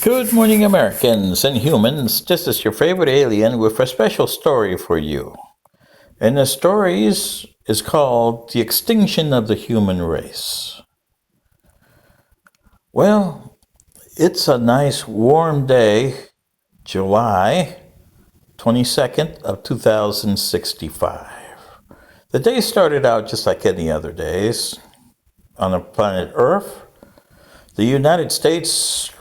Good morning, Americans and humans. This is your favorite alien with a special story for you. And the story is called The Extinction of the Human Race. Well, it's a nice warm day, July 22nd of 2065. The day started out just like any other days on the planet Earth. The United States,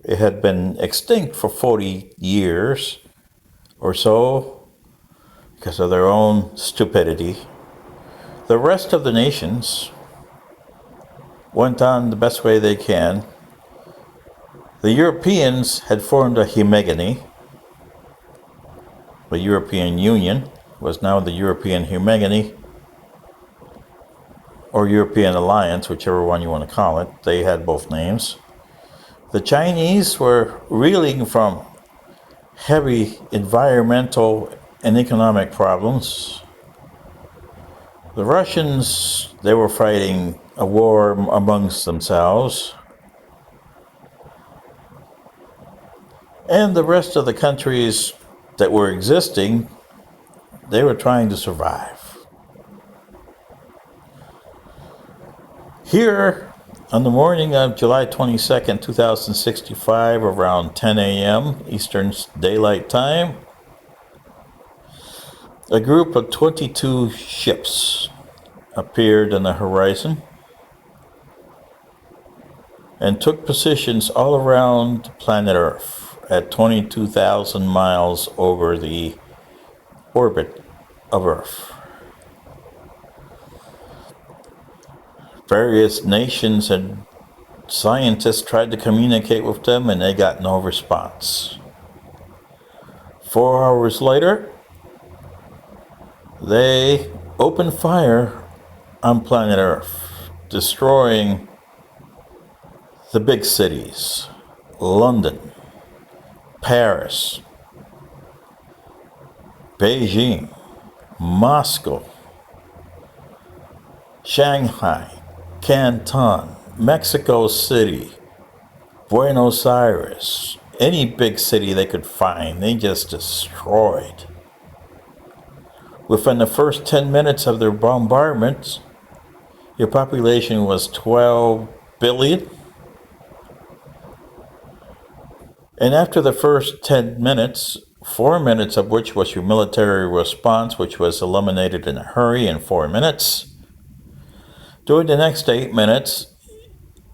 it had been extinct for 40 years or so because of their own stupidity. The rest of the nations went on the best way they can. The Europeans had formed a hegemony. The European Union was now the European hegemony, or European Alliance, whichever one you want to call it. They had both names. The Chinese were reeling from heavy environmental and economic problems. The Russians, they were fighting a war amongst themselves. And the rest of the countries that were existing, they were trying to survive. Here, on the morning of July 22nd, 2065, around 10 a.m. Eastern Daylight Time, a group of 22 ships appeared on the horizon and took positions all around planet Earth at 22,000 miles over the orbit of Earth. Various nations and scientists tried to communicate with them and they got no response. 4 hours later, they opened fire on planet Earth, destroying the big cities: London, Paris, Beijing, Moscow, Shanghai, Canton, Mexico City, Buenos Aires, any big city they could find, they just destroyed. Within the first 10 minutes of their bombardments, your population was 12 billion. And after the first 10 minutes, 4 minutes of which was your military response, which was eliminated in a hurry in 4 minutes, during the next 8 minutes,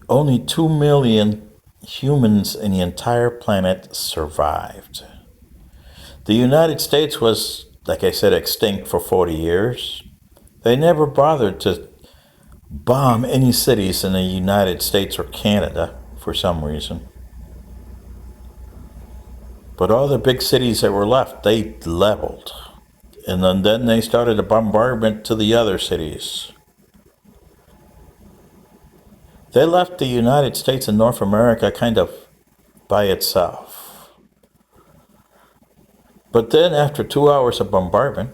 only 2 million humans in the entire planet survived. The United States was, like I said, extinct for 40 years. They never bothered to bomb any cities in the United States or Canada for some reason. But all the big cities that were left, they leveled. And then they started a bombardment to the other cities. They left the United States and North America kind of by itself. But then after 2 hours of bombardment,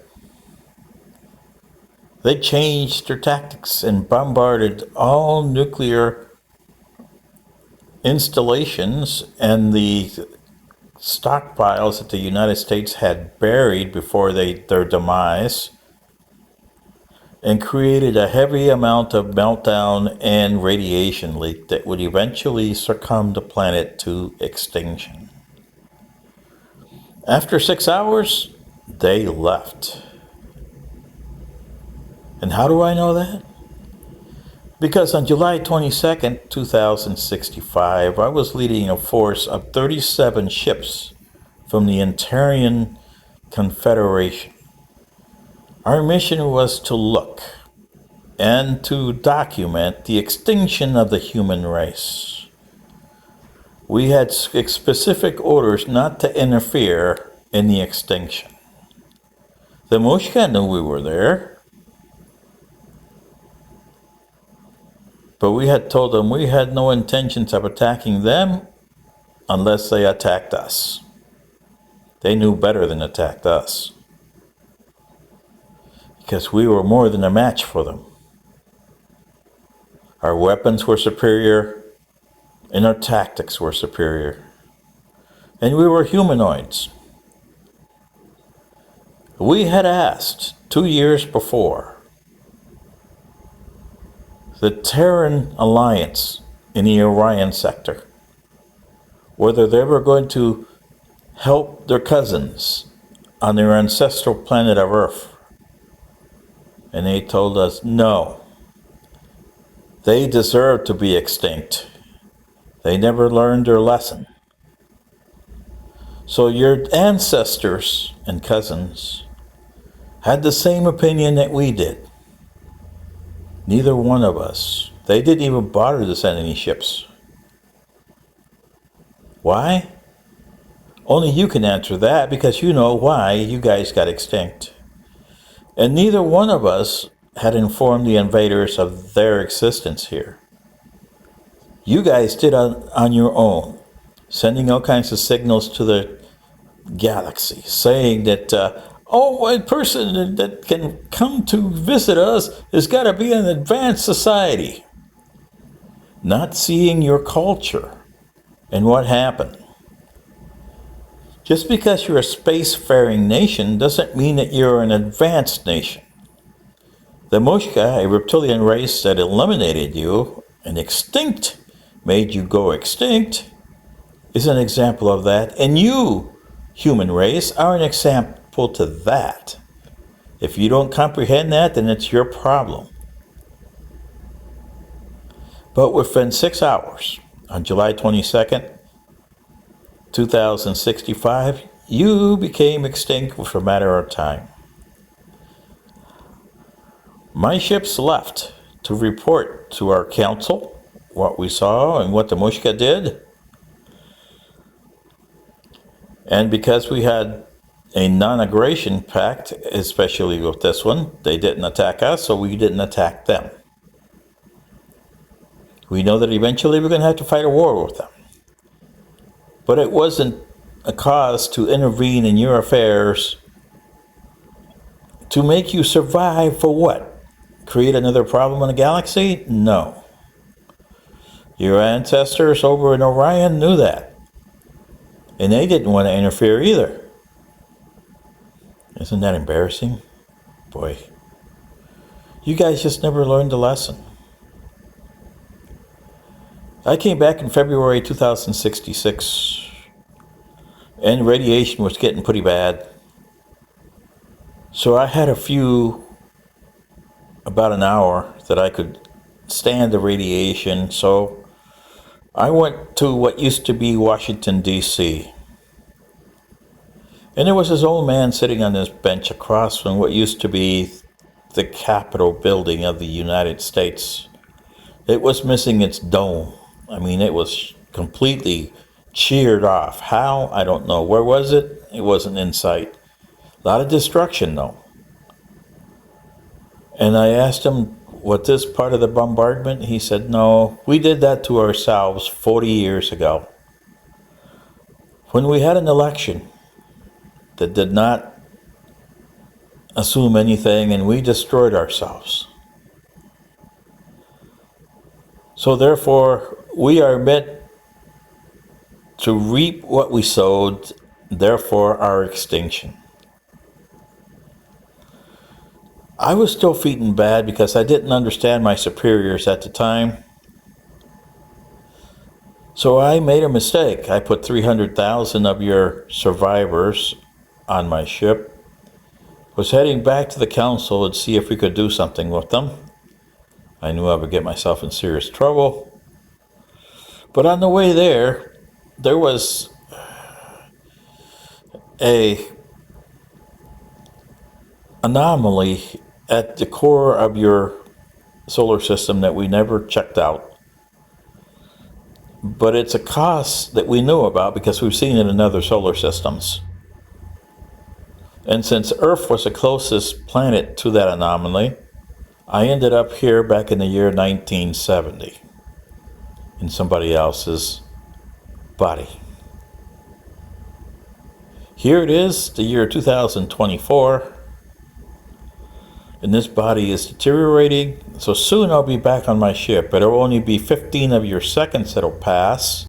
they changed their tactics and bombarded all nuclear installations and the stockpiles that the United States had buried before their demise, and created a heavy amount of meltdown and radiation leak that would eventually succumb the planet to extinction. After 6 hours, they left. And how do I know that? Because on July 22nd, 2065, I was leading a force of 37 ships from the Entarian Confederation. Our mission was to look and to document the extinction of the human race. We had specific orders not to interfere in the extinction. The Mushka knew we were there, but we had told them we had no intentions of attacking them unless they attacked us. They knew better than attack us, because we were more than a match for them. Our weapons were superior. and our tactics were superior. And we were humanoids. We had asked 2 years before the Terran Alliance in the Orion sector whether they were going to help their cousins on their ancestral planet of Earth. And they told us no. They deserve to be extinct. They never learned their lesson. So your ancestors and cousins had the same opinion that we did. Neither one of us. They didn't even bother to send any ships. Why? Only you can answer that because you know why you guys got extinct. And neither one of us had informed the invaders of their existence here. You guys did on your own, sending all kinds of signals to the galaxy, saying that, a person that can come to visit us has got to be an advanced society. Not seeing your culture and what happened. Just because you're a spacefaring nation doesn't mean that you're an advanced nation. The Mushka, a reptilian race that eliminated you and extinct, made you go extinct, is an example of that. And you, human race, are an example to that. If you don't comprehend that, then it's your problem. But within 6 hours, on July 22nd, 2065, you became extinct with a matter of time. My ships left to report to our council what we saw and what the Mushka did. And because we had a non-aggression pact, especially with this one, they didn't attack us, so we didn't attack them. We know that eventually we're going to have to fight a war with them. But it wasn't a cause to intervene in your affairs to make you survive for what? Create another problem in the galaxy? No. Your ancestors over in Orion knew that. And they didn't want to interfere either. Isn't that embarrassing? Boy. You guys just never learned the lesson. I came back in February 2066, and radiation was getting pretty bad. So I had about an hour that I could stand the radiation. So I went to what used to be Washington, D.C. And there was this old man sitting on this bench across from what used to be the Capitol building of the United States. It was missing its dome. I mean, it was completely cheered off. How? I don't know. Where was it? It wasn't in sight. A lot of destruction, though. And I asked him, what this part of the bombardment? He said, no, we did that to ourselves 40 years ago. When we had an election that did not assume anything and we destroyed ourselves. So therefore, we are meant to reap what we sowed, therefore our extinction. I was still feeling bad because I didn't understand my superiors at the time. So I made a mistake. I put 300,000 of your survivors on my ship. Was heading back to the council and see if we could do something with them. I knew I would get myself in serious trouble. But on the way there, there was a anomaly at the core of your solar system that we never checked out. But it's a cost that we knew about because we've seen it in other solar systems. And since Earth was the closest planet to that anomaly, I ended up here back in the year 1970 in somebody else's body. Here it is, the year 2024. And this body is deteriorating. So soon I'll be back on my ship, but it'll only be 15 of your seconds that'll pass.